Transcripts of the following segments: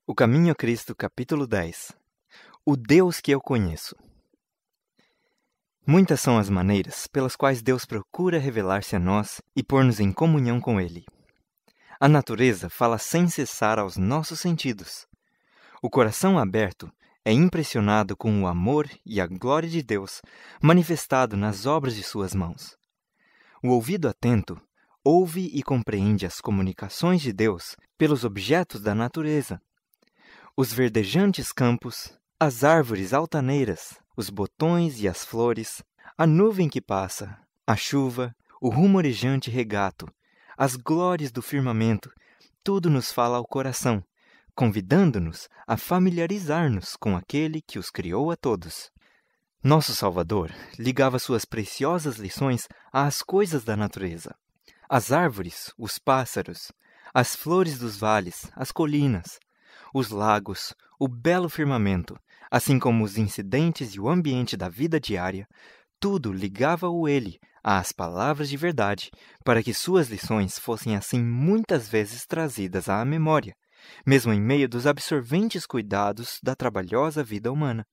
O Caminho a Cristo, capítulo 10. O Deus que eu conheço. Muitas são as maneiras pelas quais Deus procura revelar-se a nós e pôr-nos em comunhão com Ele. A natureza fala sem cessar aos nossos sentidos. O coração aberto é impressionado com o amor e a glória de Deus manifestado nas obras de suas mãos. O ouvido atento ouve e compreende as comunicações de Deus pelos objetos da natureza. Os verdejantes campos, as árvores altaneiras, os botões e as flores, a nuvem que passa, a chuva, o rumorejante regato, as glórias do firmamento, tudo nos fala ao coração, convidando-nos a familiarizar-nos com aquele que os criou a todos. Nosso Salvador ligava suas preciosas lições às coisas da natureza. As árvores, os pássaros, as flores dos vales, as colinas, os lagos, o belo firmamento, assim como os incidentes e o ambiente da vida diária, tudo ligava-o ele às palavras de verdade, para que suas lições fossem assim muitas vezes trazidas à memória, mesmo em meio dos absorventes cuidados da trabalhosa vida humana.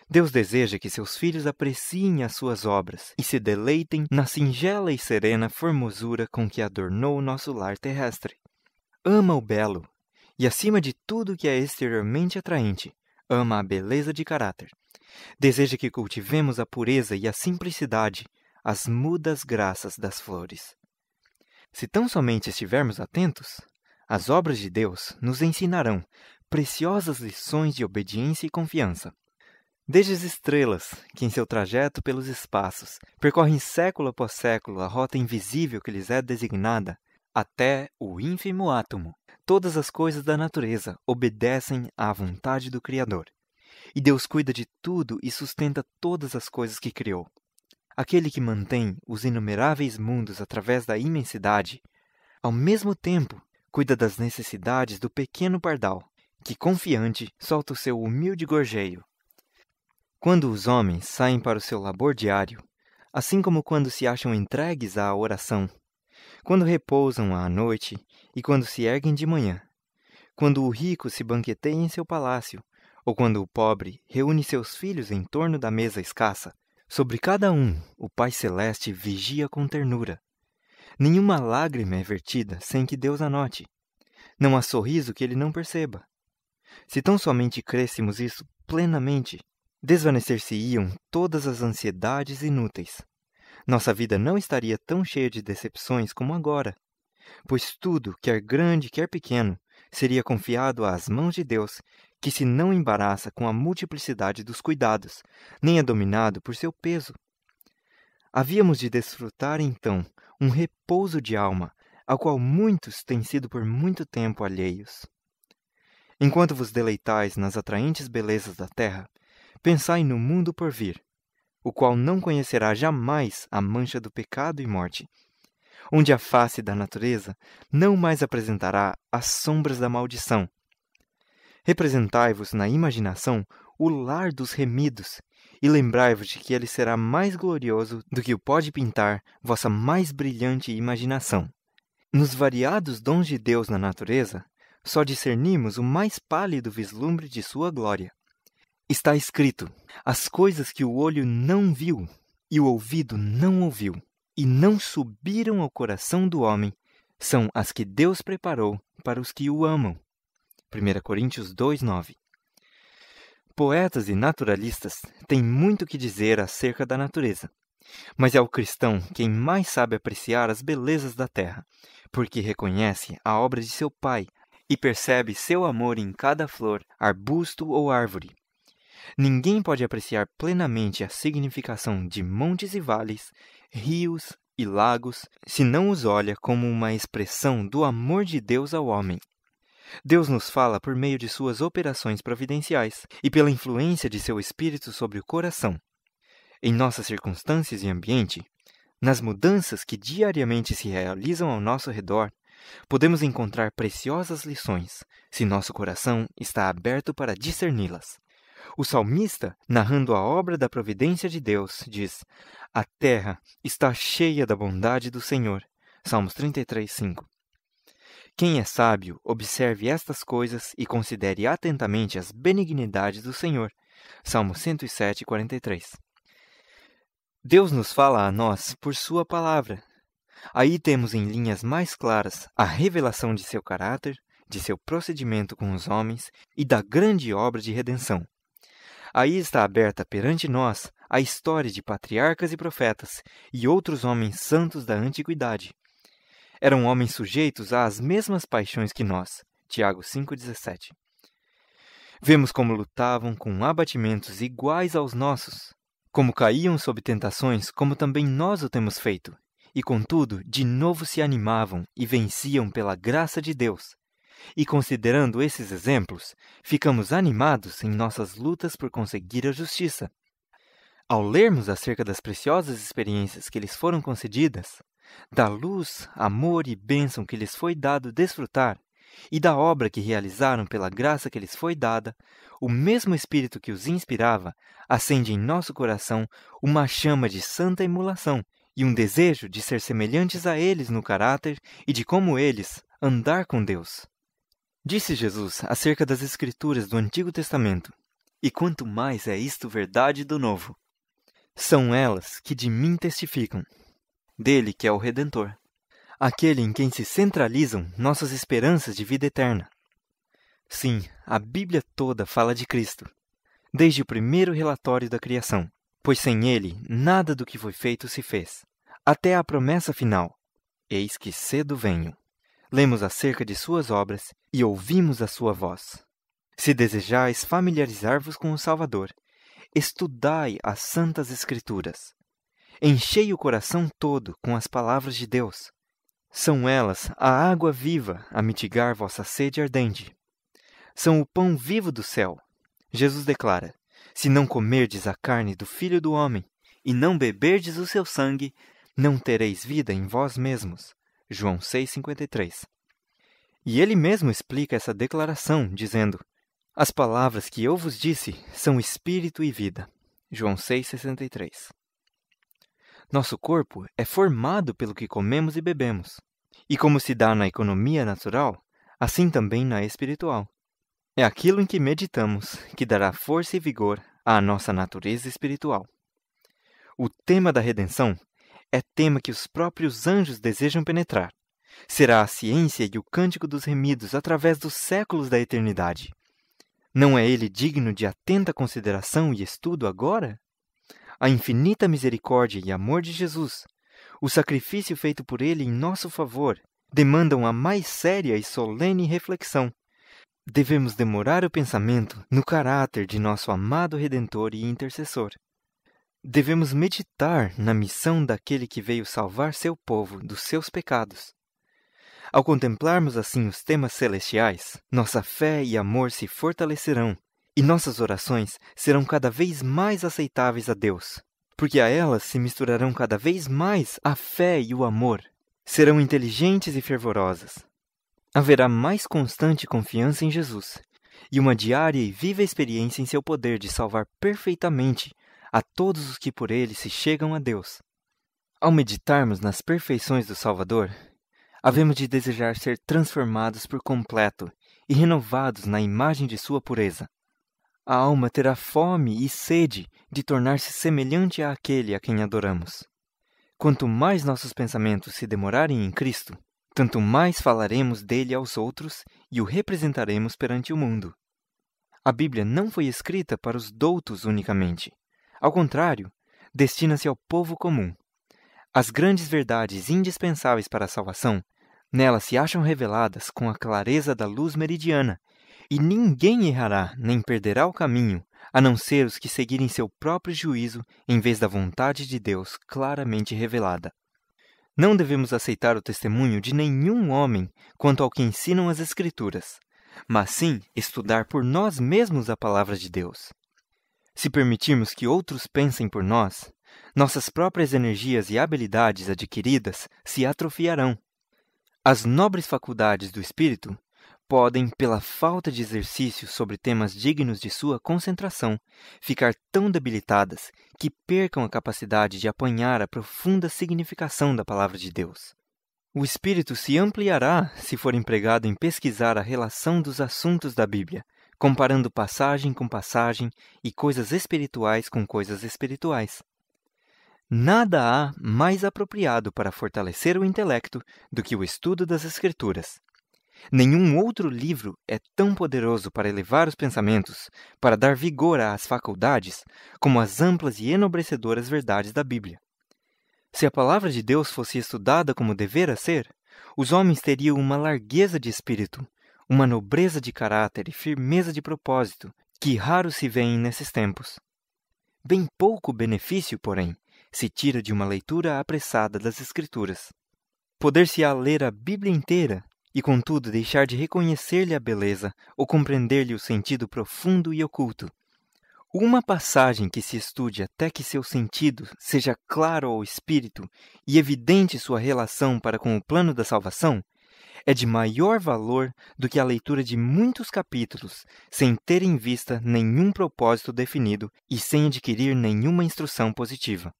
Deus deseja que seus filhos apreciem as suas obras e se deleitem na singela e serena formosura com que adornou o nosso lar terrestre. Ama o belo, e acima de tudo que é exteriormente atraente, ama a beleza de caráter. Deseja que cultivemos a pureza e a simplicidade, as mudas graças das flores. Se tão somente estivermos atentos, as obras de Deus nos ensinarão preciosas lições de obediência e confiança. Desde as estrelas, que em seu trajeto pelos espaços percorrem século após século a rota invisível que lhes é designada, até o ínfimo átomo, todas as coisas da natureza obedecem à vontade do Criador. E Deus cuida de tudo e sustenta todas as coisas que criou. Aquele que mantém os inumeráveis mundos através da imensidade, ao mesmo tempo cuida das necessidades do pequeno pardal, que confiante solta o seu humilde gorjeio. Quando os homens saem para o seu labor diário, assim como quando se acham entregues à oração, quando repousam à noite e quando se erguem de manhã, quando o rico se banqueteia em seu palácio, ou quando o pobre reúne seus filhos em torno da mesa escassa, sobre cada um o Pai Celeste vigia com ternura. Nenhuma lágrima é vertida sem que Deus a note. Não há sorriso que ele não perceba. Se tão somente crêssemos isso plenamente, desvanecer-se-iam todas as ansiedades inúteis. Nossa vida não estaria tão cheia de decepções como agora, pois tudo, quer grande, quer pequeno, seria confiado às mãos de Deus, que se não embaraça com a multiplicidade dos cuidados, nem é dominado por seu peso. Havíamos de desfrutar, então, um repouso de alma, ao qual muitos têm sido por muito tempo alheios. Enquanto vos deleitais nas atraentes belezas da terra, pensai no mundo por vir, o qual não conhecerá jamais a mancha do pecado e morte, onde a face da natureza não mais apresentará as sombras da maldição. Representai-vos na imaginação o lar dos remidos, e lembrai-vos de que ele será mais glorioso do que o pode pintar vossa mais brilhante imaginação. Nos variados dons de Deus na natureza, só discernimos o mais pálido vislumbre de sua glória. Está escrito: as coisas que o olho não viu e o ouvido não ouviu, e não subiram ao coração do homem, são as que Deus preparou para os que o amam. 1 Coríntios 2:9. Poetas e naturalistas têm muito que dizer acerca da natureza, mas é o cristão quem mais sabe apreciar as belezas da terra, porque reconhece a obra de seu Pai e percebe seu amor em cada flor, arbusto ou árvore. Ninguém pode apreciar plenamente a significação de montes e vales, rios e lagos, se não os olha como uma expressão do amor de Deus ao homem. Deus nos fala por meio de suas operações providenciais e pela influência de seu Espírito sobre o coração. Em nossas circunstâncias e ambiente, nas mudanças que diariamente se realizam ao nosso redor, podemos encontrar preciosas lições, se nosso coração está aberto para discerni-las. O salmista, narrando a obra da providência de Deus, diz: a terra está cheia da bondade do Senhor. Salmos 33:5. Quem é sábio, observe estas coisas e considere atentamente as benignidades do Senhor. Salmo 107, 43. Deus nos fala a nós por sua palavra. Aí temos em linhas mais claras a revelação de seu caráter, de seu procedimento com os homens e da grande obra de redenção. Aí está aberta perante nós a história de patriarcas e profetas e outros homens santos da antiguidade. Eram homens sujeitos às mesmas paixões que nós. Tiago 5,17. Vemos como lutavam com abatimentos iguais aos nossos, como caíam sob tentações como também nós o temos feito, e contudo de novo se animavam e venciam pela graça de Deus. E considerando esses exemplos, ficamos animados em nossas lutas por conseguir a justiça. Ao lermos acerca das preciosas experiências que lhes foram concedidas, da luz, amor e bênção que lhes foi dado desfrutar, e da obra que realizaram pela graça que lhes foi dada, o mesmo Espírito que os inspirava acende em nosso coração uma chama de santa emulação e um desejo de ser semelhantes a eles no caráter e de como eles andar com Deus. Disse Jesus acerca das Escrituras do Antigo Testamento: "E quanto mais é isto verdade do Novo, são elas que de mim testificam, dele que é o Redentor, aquele em quem se centralizam nossas esperanças de vida eterna." Sim, a Bíblia toda fala de Cristo, desde o primeiro relatório da criação, pois sem ele nada do que foi feito se fez, até a promessa final: "Eis que cedo venho." Lemos acerca de suas obras e ouvimos a sua voz. Se desejais familiarizar-vos com o Salvador, estudai as Santas Escrituras. Enchei o coração todo com as palavras de Deus. São elas a água viva a mitigar vossa sede ardente. São o pão vivo do céu. Jesus declara: "Se não comerdes a carne do Filho do Homem e não beberdes o seu sangue, não tereis vida em vós mesmos." João 6,53. E ele mesmo explica essa declaração, dizendo: "As palavras que eu vos disse são espírito e vida." João 6,63. Nosso corpo é formado pelo que comemos e bebemos. E como se dá na economia natural, assim também na espiritual. É aquilo em que meditamos que dará força e vigor à nossa natureza espiritual. O tema da redenção é tema que os próprios anjos desejam penetrar. Será a ciência e o cântico dos remidos através dos séculos da eternidade. Não é ele digno de atenta consideração e estudo agora? A infinita misericórdia e amor de Jesus, o sacrifício feito por ele em nosso favor, demandam a mais séria e solene reflexão. Devemos demorar o pensamento no caráter de nosso amado Redentor e Intercessor. Devemos meditar na missão daquele que veio salvar seu povo dos seus pecados. Ao contemplarmos assim os temas celestiais, nossa fé e amor se fortalecerão, e nossas orações serão cada vez mais aceitáveis a Deus, porque a elas se misturarão cada vez mais a fé e o amor. Serão inteligentes e fervorosas. Haverá mais constante confiança em Jesus, e uma diária e viva experiência em seu poder de salvar perfeitamente a todos os que por ele se chegam a Deus. Ao meditarmos nas perfeições do Salvador, havemos de desejar ser transformados por completo e renovados na imagem de sua pureza. A alma terá fome e sede de tornar-se semelhante àquele a quem adoramos. Quanto mais nossos pensamentos se demorarem em Cristo, tanto mais falaremos dele aos outros e o representaremos perante o mundo. A Bíblia não foi escrita para os doutos unicamente. Ao contrário, destina-se ao povo comum. As grandes verdades indispensáveis para a salvação, nela se acham reveladas com a clareza da luz meridiana, e ninguém errará nem perderá o caminho, a não ser os que seguirem seu próprio juízo em vez da vontade de Deus claramente revelada. Não devemos aceitar o testemunho de nenhum homem quanto ao que ensinam as Escrituras, mas sim estudar por nós mesmos a palavra de Deus. Se permitirmos que outros pensem por nós, nossas próprias energias e habilidades adquiridas se atrofiarão. As nobres faculdades do espírito podem, pela falta de exercício sobre temas dignos de sua concentração, ficar tão debilitadas que percam a capacidade de apanhar a profunda significação da palavra de Deus. O espírito se ampliará se for empregado em pesquisar a relação dos assuntos da Bíblia, comparando passagem com passagem e coisas espirituais com coisas espirituais. Nada há mais apropriado para fortalecer o intelecto do que o estudo das Escrituras. Nenhum outro livro é tão poderoso para elevar os pensamentos, para dar vigor às faculdades, como as amplas e enobrecedoras verdades da Bíblia. Se a palavra de Deus fosse estudada como devera ser, os homens teriam uma largueza de espírito, uma nobreza de caráter e firmeza de propósito, que raro se vêem nesses tempos. Bem pouco benefício, porém, se tira de uma leitura apressada das Escrituras. Poder-se-á ler a Bíblia inteira e, contudo, deixar de reconhecer-lhe a beleza ou compreender-lhe o sentido profundo e oculto. Uma passagem que se estude até que seu sentido seja claro ao espírito e evidente sua relação para com o plano da salvação é de maior valor do que a leitura de muitos capítulos sem ter em vista nenhum propósito definido e sem adquirir nenhuma instrução positiva.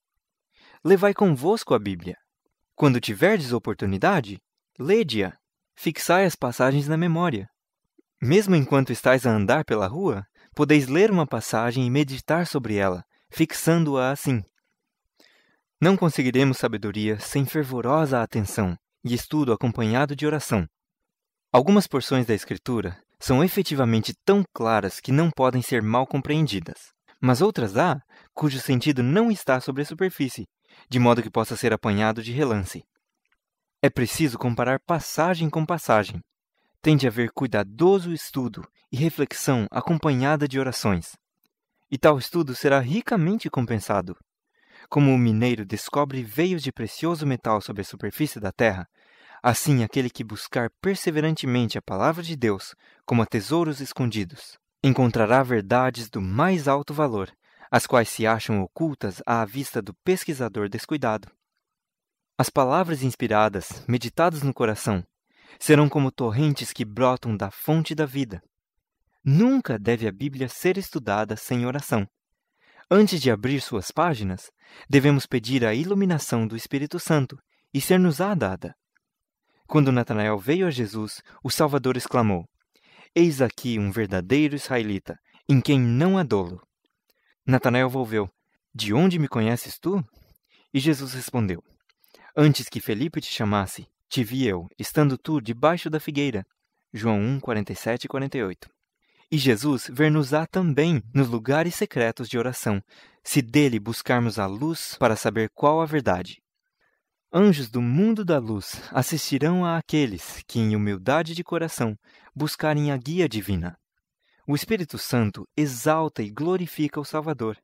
Levai convosco a Bíblia. Quando tiverdes oportunidade, lede-a. Fixai as passagens na memória. Mesmo enquanto estais a andar pela rua, podeis ler uma passagem e meditar sobre ela, fixando-a assim. Não conseguiremos sabedoria sem fervorosa atenção e estudo acompanhado de oração. Algumas porções da Escritura são efetivamente tão claras que não podem ser mal compreendidas, mas outras há cujo sentido não está sobre a superfície, de modo que possa ser apanhado de relance. É preciso comparar passagem com passagem. Tem de haver cuidadoso estudo e reflexão acompanhada de orações. E tal estudo será ricamente compensado. Como o mineiro descobre veios de precioso metal sobre a superfície da terra, assim aquele que buscar perseverantemente a palavra de Deus como a tesouros escondidos, encontrará verdades do mais alto valor, as quais se acham ocultas à vista do pesquisador descuidado. As palavras inspiradas, meditadas no coração, serão como torrentes que brotam da fonte da vida. Nunca deve a Bíblia ser estudada sem oração. Antes de abrir suas páginas, devemos pedir a iluminação do Espírito Santo e ser-nos-á dada. Quando Natanael veio a Jesus, o Salvador exclamou: Eis aqui um verdadeiro israelita, em quem não há dolo. Natanael volveu: De onde me conheces tu? E Jesus respondeu: Antes que Felipe te chamasse, te vi eu, estando tu debaixo da figueira. João 1, 47 e 48. E Jesus ver-nos-á também nos lugares secretos de oração, se dele buscarmos a luz para saber qual a verdade. Anjos do mundo da luz assistirão a aqueles que, em humildade de coração, buscarem a guia divina. O Espírito Santo exalta e glorifica o Salvador.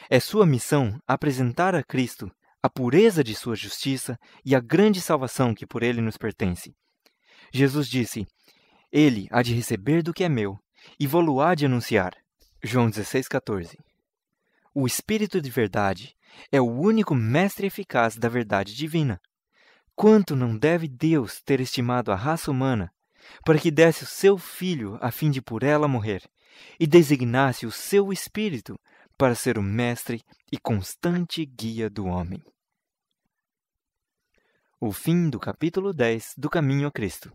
É sua missão apresentar a Cristo a pureza de sua justiça e a grande salvação que por ele nos pertence. Jesus disse: Ele há de receber do que é meu, e vô-lo-á de anunciar. João 16,14. O Espírito de verdade é o único mestre eficaz da verdade divina. Quanto não deve Deus ter estimado a raça humana, para que desse o seu Filho a fim de por ela morrer, e designasse o seu Espírito para ser o mestre e constante guia do homem. O fim do capítulo 10 do Caminho a Cristo.